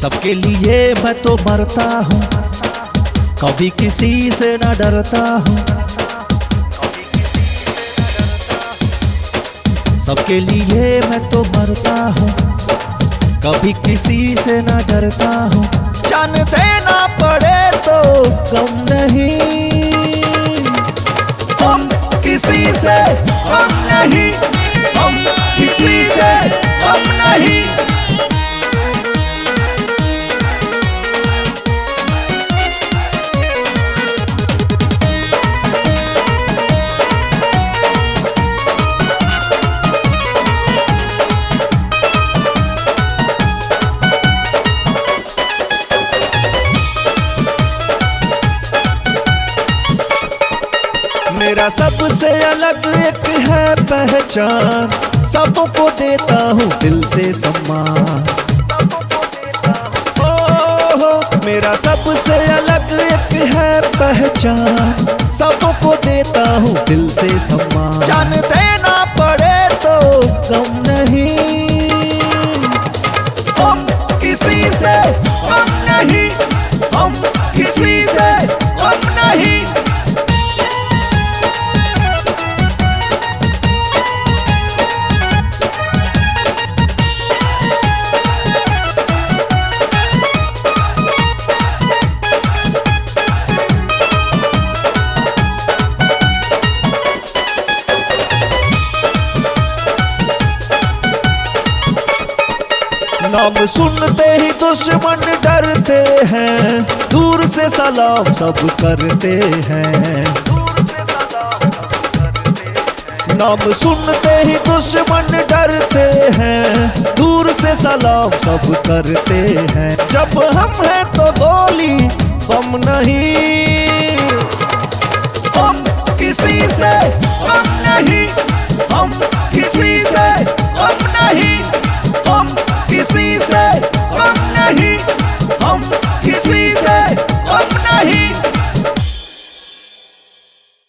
सबके लिए मैं तो मरता हूँ, कभी किसी से न डरता हूँ। सबके लिए मैं तो मरता हूँ, कभी किसी से न डरता हूँ। जान देना पड़े तो गम नहीं, हम किसी से गम नहीं, हम किसी से गम नहीं। मेरा सबसे अलग एक है पहचान, सबको देता हूँ दिल से सम्मान। ओ मेरा सबसे अलग एक है पहचान, सबको देता हूँ दिल से सम्मान। जान देना पड़े तो गम नहीं, हम किसी से गम नहीं, हम किसी से गम नहीं। नाम सुनते ही दुश्मन डरते हैं, दूर से सलाम सब करते हैं। नाम सुनते ही दुश्मन डरते हैं, दूर से सलाम सब करते हैं। जब हम हैं तो गोली बम नहीं, हम किसी से गम नहीं, हम किसी से गम नहीं, हम किसी से